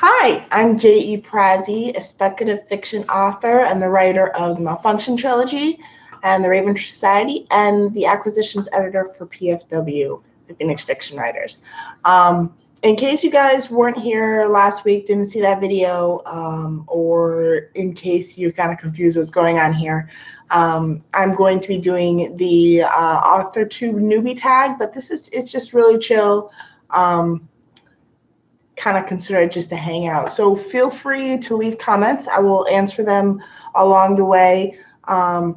Hi, I'm J.E. Prazzi, a speculative fiction author and the writer of the Malfunction Trilogy and the Raven Society, and the acquisitions editor for PFW, the Phoenix Fiction Writers. In case you guys weren't here last week, didn't see that video, or in case you're kind of confused what's going on here, I'm going to be doing the Authortube Newbie Tag, but it's just really chill. Kind of consider it just a hangout. So feel free to leave comments. I will answer them along the way. And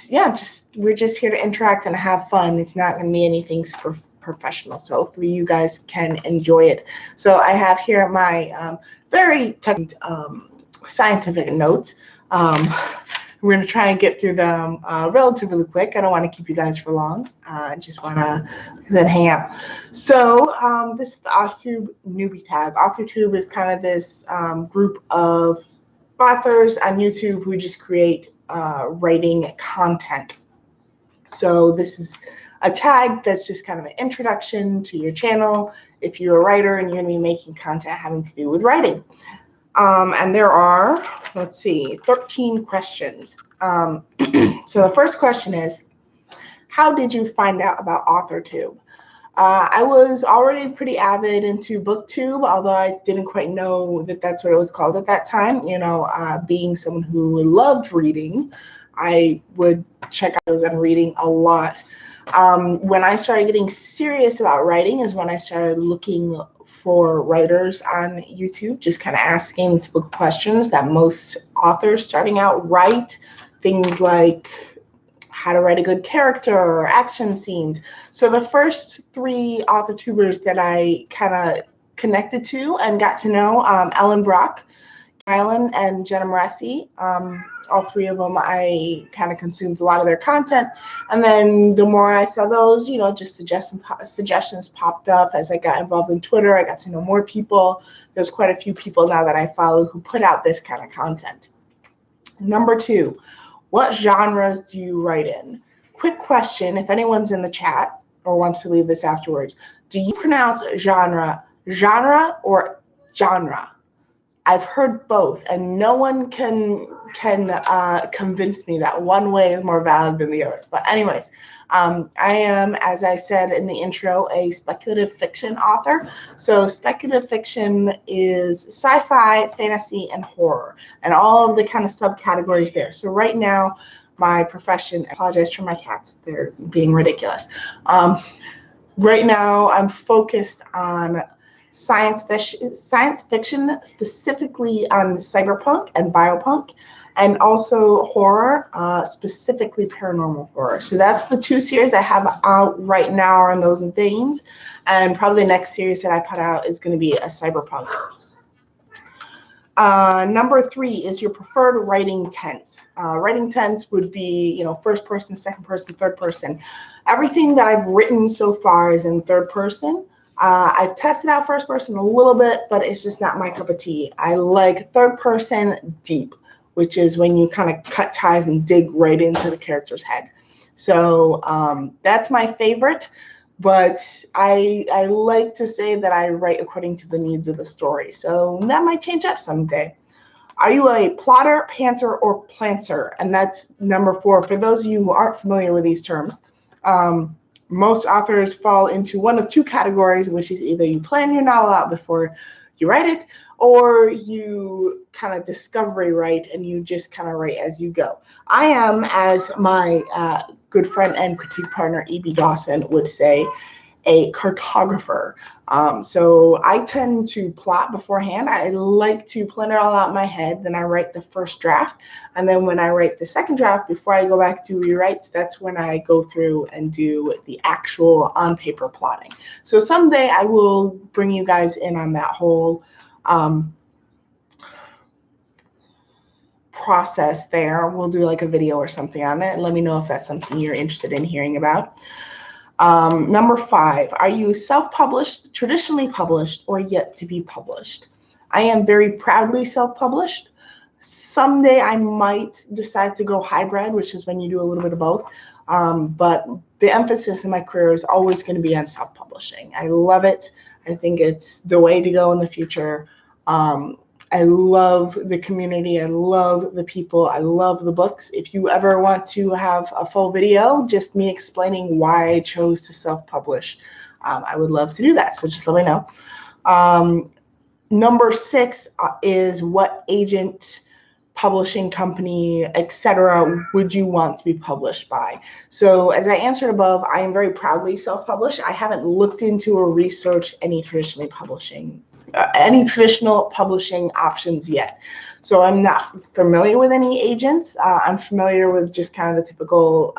yeah, we're just here to interact and have fun. It's not going to be anything super professional. So hopefully you guys can enjoy it. So I have here my very scientific notes. We're going to try and get through them relatively quick. I don't want to keep you guys for long. I just want to hang out. So this is the Authortube Newbie Tag. Authortube is kind of this group of authors on YouTube who just create writing content. So this is a tag that's just kind of an introduction to your channel if you're a writer and you're going to be making content having to do with writing. And there are, let's see, 13 questions. So the first question is, how did you find out about Authortube? I was already pretty avid into BookTube, although I didn't quite know that that's what it was called at that time. You know, being someone who loved reading, I would check out those and reading a lot. When I started getting serious about writing is when I started looking for writers on YouTube, just kind of asking typical questions that most authors starting out write, things like how to write a good character or action scenes. So the first three Authortubers that I kind of connected to and got to know, Ellen Brock, Kylan, and Jenna Morassi. All three of them, I kind of consumed a lot of their content. And then the more I saw those, you know, just suggestions popped up as I got involved in Twitter. I got to know more people. There's quite a few people now that I follow who put out this kind of content. Number two, what genres do you write in? Quick question, if anyone's in the chat or wants to leave this afterwards, do you pronounce genre or genre? I've heard both, and no one can convince me that one way is more valid than the other. But anyways, I am, as I said in the intro, a speculative fiction author. So speculative fiction is sci-fi, fantasy, and horror, and all of the kind of subcategories there. So right now, my profession, I apologize for my cats, they're being ridiculous. Right now, I'm focused on science fiction, specifically on cyberpunk and biopunk, and also horror, specifically paranormal horror. So that's the two series I have out right now on those things, and probably the next series that I put out is going to be a cyberpunk. Number three is your preferred writing tense. Writing tense would be, you know, first person, second person, third person. Everything that I've written so far is in third person. I've tested out first person a little bit, but it's just not my cup of tea. I like third person deep, which is when you kind of cut ties and dig right into the character's head. So that's my favorite, but I like to say that I write according to the needs of the story. So that might change up someday. Are you a plotter, pantser, or planter? And that's number four. For those of you who aren't familiar with these terms, most authors fall into one of two categories, which is either you plan your novel out before you write it, or you kind of discovery write and you just kind of write as you go. I am, as my good friend and critique partner E.B. Dawson would say, a cartographer. So I tend to plot beforehand. I like to plan it all out in my head. Then I write the first draft. And then when I write the second draft, before I go back to rewrites, that's when I go through and do the actual on-paper plotting. So someday I will bring you guys in on that whole process there. We'll do like a video or something on it. And let me know if that's something you're interested in hearing about. Number five, are you self-published, traditionally published, or yet to be published? I am very proudly self-published. Someday I might decide to go hybrid, which is when you do a little bit of both. But the emphasis in my career is always going to be on self-publishing. I love it. I think it's the way to go in the future. I love the community. I love the people. I love the books. If you ever want to have a full video, just me explaining why I chose to self-publish, I would love to do that. So just let me know. Number 6 is what agent, publishing company, etc. would you want to be published by? So as I answered above, I am very proudly self-published. I haven't looked into or researched any traditional publishing options yet. So I'm not familiar with any agents. I'm familiar with just kind of the typical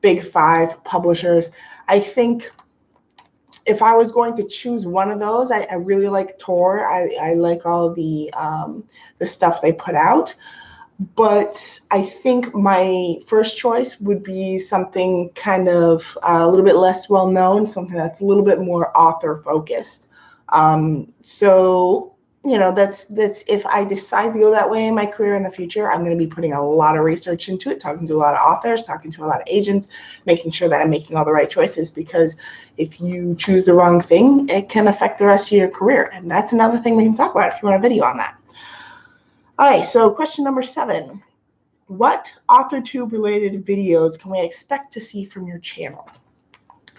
big 5 publishers. I think if I was going to choose one of those, I really like Tor. I like all the stuff they put out. But I think my first choice would be something kind of a little bit less well-known, something that's a little bit more author-focused. So, you know, that's if I decide to go that way in my career in the future, I'm going to be putting a lot of research into it, talking to a lot of authors, talking to a lot of agents, making sure that I'm making all the right choices, because if you choose the wrong thing, it can affect the rest of your career. And that's another thing we can talk about if you want a video on that. All right, so question number 7. What Authortube related videos can we expect to see from your channel?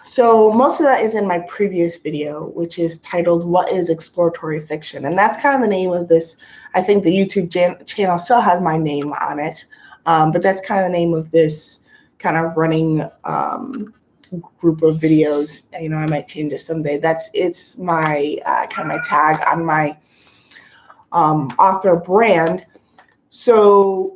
So most of that is in my previous video, which is titled, What is Exploratory Fiction? And that's kind of the name of this. I think the YouTube channel still has my name on it, but that's kind of the name of this kind of running group of videos. You know, I might change it someday. It's my kind of my tag on my author brand. So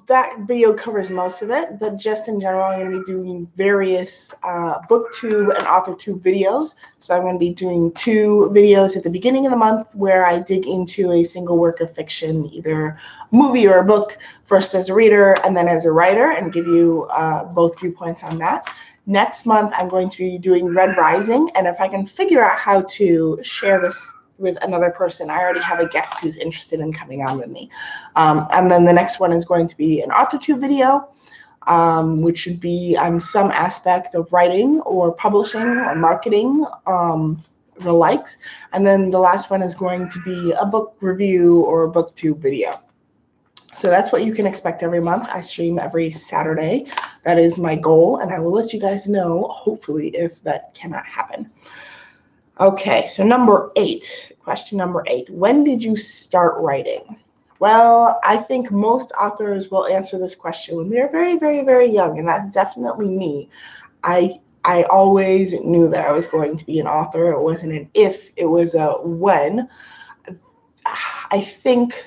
that video covers most of it, but just in general, I'm going to be doing various BookTube and Authortube videos. So I'm going to be doing 2 videos at the beginning of the month where I dig into a single work of fiction, either a movie or a book, first as a reader and then as a writer, and give you both viewpoints on that. Next month, I'm going to be doing Red Rising, and if I can figure out how to share this with another person, I already have a guest who's interested in coming on with me. And then the next one is going to be an Authortube video, which should be some aspect of writing or publishing or marketing, the likes. And then the last one is going to be a book review or a BookTube video. So that's what you can expect every month. I stream every Saturday. That is my goal, and I will let you guys know, hopefully, if that cannot happen. Okay, so number 8, question number 8. When did you start writing? Well, I think most authors will answer this question when they're very, very, very young, and that's definitely me. I always knew that I was going to be an author. It wasn't an if, it was a when. I think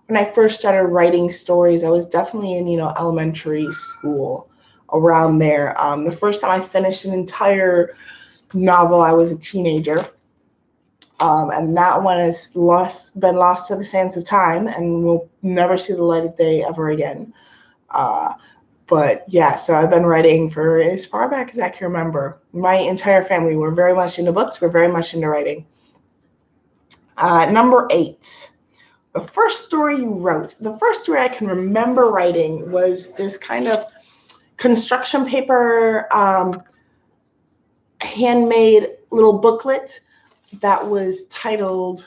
when I first started writing stories, I was definitely in, elementary school, around there. The first time I finished an entire novel, I was a teenager, and that one has been lost to the sands of time and will never see the light of day ever again. But yeah, so I've been writing for as far back as I can remember. My entire family, we're very much into books, we're very much into writing. Number 8, the first story you wrote. The first story I can remember writing was this kind of construction paper handmade little booklet that was titled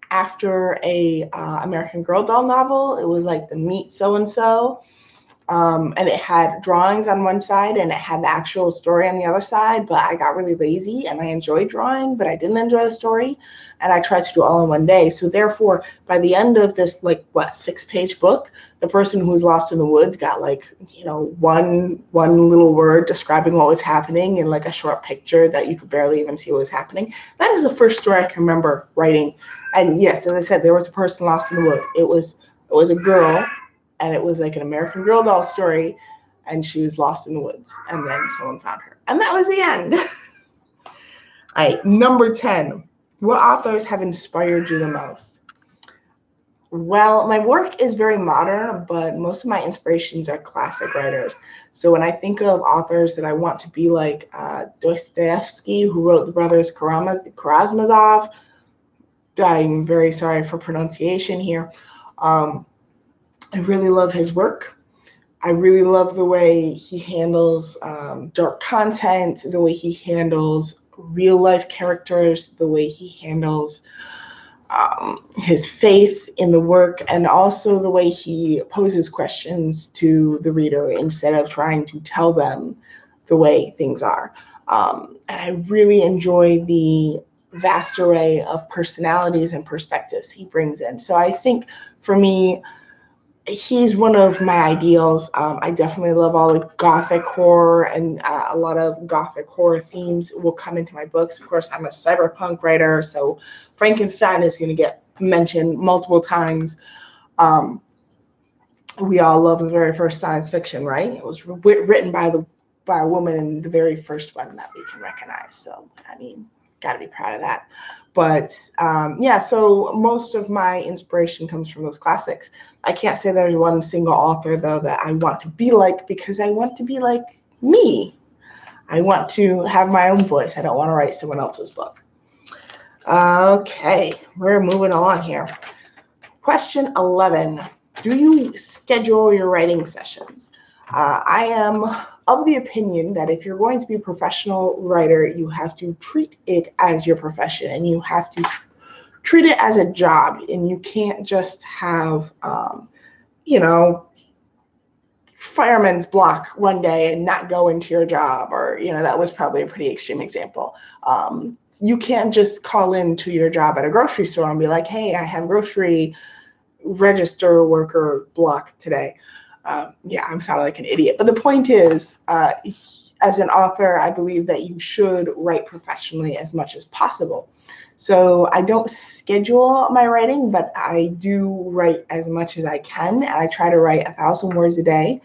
after a American Girl doll novel. It was like the Meet So-and-so, and it had drawings on one side and it had the actual story on the other side, but I got really lazy and I enjoyed drawing, but I didn't enjoy the story, and I tried to do it all in one day. So therefore, by the end of this, 6-page book, the person who was lost in the woods got one little word describing what was happening in a short picture that you could barely even see what was happening. That is the first story I can remember writing. And yes, as I said, there was a person lost in the woods. It was a girl, and it was like an American Girl doll story, and she was lost in the woods, and then someone found her. And that was the end. All right, number 10. What authors have inspired you the most? Well, my work is very modern, but most of my inspirations are classic writers. So when I think of authors that I want to be like, Dostoevsky, who wrote The Brothers Karamazov, I'm very sorry for pronunciation here. I really love his work. I really love the way he handles dark content, the way he handles real life characters, the way he handles his faith in the work, and also the way he poses questions to the reader instead of trying to tell them the way things are. And I really enjoy the vast array of personalities and perspectives he brings in. So I think for me, he's one of my ideals. I definitely love all the gothic horror, and a lot of gothic horror themes will come into my books. Of course, I'm a cyberpunk writer, so Frankenstein is going to get mentioned multiple times. We all love the very first science fiction, right? It was written by a woman, in the very first one that we can recognize. So, I mean, got to be proud of that. But yeah, so most of my inspiration comes from those classics. I can't say there's one single author, though, that I want to be like, because I want to be like me. I want to have my own voice. I don't want to write someone else's book. Okay, we're moving along here. Question 11. Do you schedule your writing sessions? I am of the opinion that if you're going to be a professional writer, you have to treat it as your profession, and you have to treat it as a job, and you can't just have, you know, fireman's block one day and not go into your job, or, you know, that was probably a pretty extreme example. You can't just call into your job at a grocery store and be like, hey, I have grocery register worker block today. Yeah, I'm sounding like an idiot. But the point is, as an author, I believe that you should write professionally as much as possible. So I don't schedule my writing, but I do write as much as I can. And I try to write 1,000 words a day.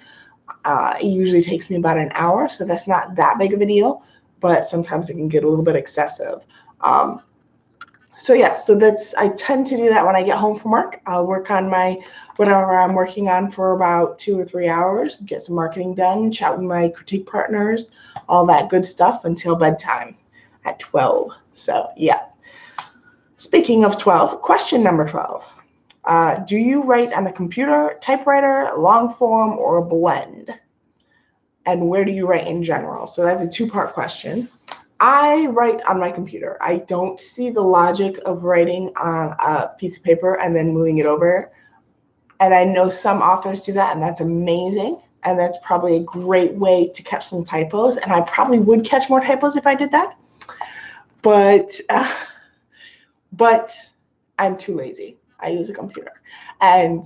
It usually takes me about an hour, so that's not that big of a deal. But sometimes it can get a little bit excessive. So yeah, so I tend to do that when I get home from work. I'll work on whatever I'm working on for about 2 or 3 hours, get some marketing done, chat with my critique partners, all that good stuff until bedtime at 12. So yeah. Speaking of 12, question number 12. Do you write on a computer, typewriter, long form, or a blend? And where do you write in general? So that's a two-part question. I write on my computer. I don't see the logic of writing on a piece of paper and then moving it over. And I know some authors do that, and that's amazing. And that's probably a great way to catch some typos. And I probably would catch more typos if I did that. But I'm too lazy. I use a computer. And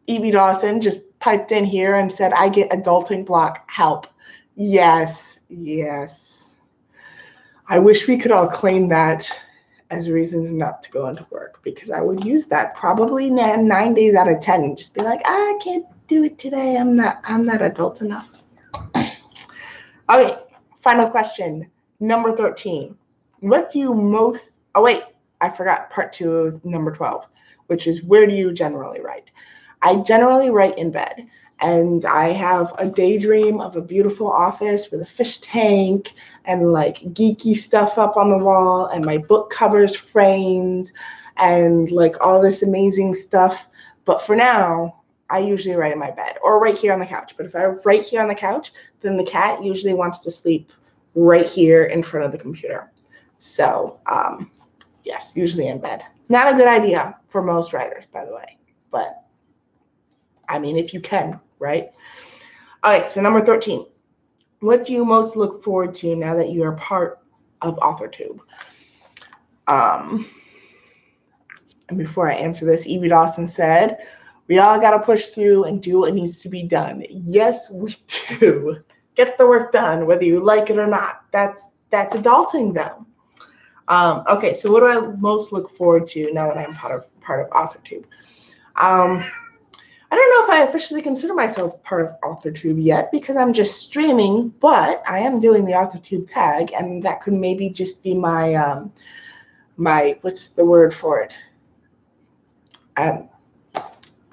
Evie Dawson just piped in here and said, I get adulting block, help. Yes, yes. I wish we could all claim that as reasons not to go into work, because I would use that probably 9 days out of 10 and just be like, I can't do it today. I'm not adult enough. Okay, final question, number 13. What do you most, oh wait, I forgot part 2 of number 12, which is where do you generally write? I generally write in bed. And I have a daydream of a beautiful office with a fish tank and like geeky stuff up on the wall, and my book covers framed and like all this amazing stuff. But for now, I usually write in my bed or right here on the couch. But if I write here on the couch, then the cat usually wants to sleep right here in front of the computer. So yes, usually in bed. Not a good idea for most writers, by the way, but I mean, if you can, right? All right, so number 13. What do you most look forward to now that you are part of Authortube? And before I answer this, Evie Dawson said, we all got to push through and do what needs to be done. Yes, we do. Get the work done, whether you like it or not. That's adulting, though. Okay, so what do I most look forward to now that I'm part of Authortube? I don't know if I officially consider myself part of Authortube yet, because I'm just streaming, but I am doing the Authortube tag, and that could maybe just be my, what's the word for it? I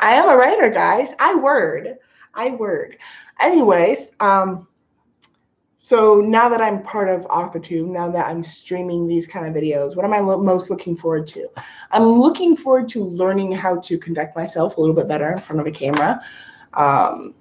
am a writer, guys. I word. Anyways, so now that I'm part of Authortube, now that I'm streaming these kind of videos, what am I most looking forward to? I'm looking forward to learning how to conduct myself a little bit better in front of a camera. I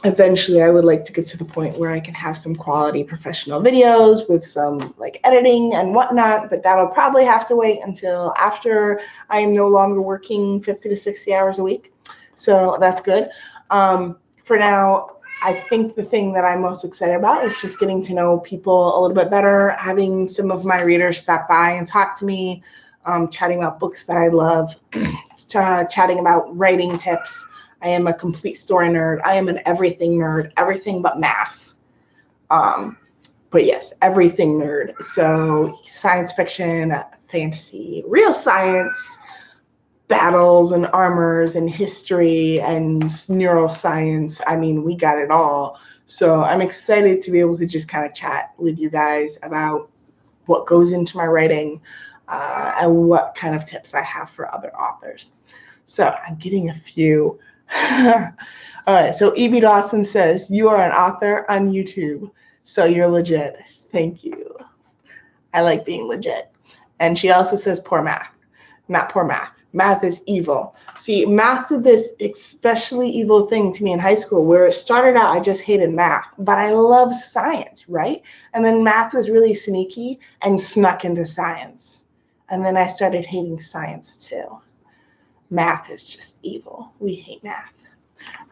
eventually I would like to get to the point where I can have some quality professional videos with some like editing and whatnot, but that'll probably have to wait until after I am no longer working 50 to 60 hours a week. So that's good. For now, I think the thing that I'm most excited about is just getting to know people a little bit better, having some of my readers stop by and talk to me, chatting about books that I love, chatting about writing tips. I am a complete story nerd. I am an everything nerd, everything but math. But yes, everything nerd. So science fiction, fantasy, real science, battles and armors and history and neuroscience. I mean, we got it all. So I'm excited to be able to just kind of chat with you guys about what goes into my writing and what kind of tips I have for other authors. So I'm getting a few. All right, so Evie Dawson says, you are an author on YouTube, so you're legit. Thank you. I like being legit. And she also says poor math. Not poor math. Math is evil. See, math did this especially evil thing to me in high school where it started out I just hated math, but I love science, right? And then math was really sneaky and snuck into science. And then I started hating science too. Math is just evil. We hate math.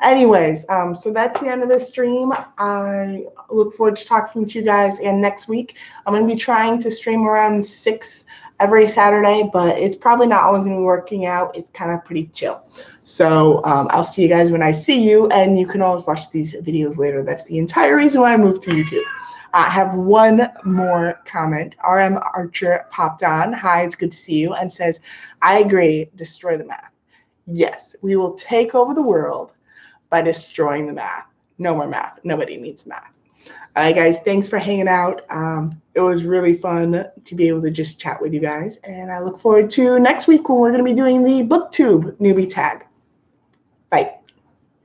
Anyways, so that's the end of the stream. I look forward to talking to you guys again next week. I'm going to be trying to stream around 6 every Saturday, but it's probably not always going to be working out. It's kind of pretty chill. So I'll see you guys when I see you, and you can always watch these videos later. That's the entire reason why I moved to YouTube. I have one more comment. RM Archer popped on. Hi, it's good to see you. And says, I agree, destroy the math. Yes, we will take over the world by destroying the math. No more math. Nobody needs math. All right, guys, thanks for hanging out. It was really fun to be able to just chat with you guys. And I look forward to next week when we're going to be doing the Booktube Newbie Tag. Bye.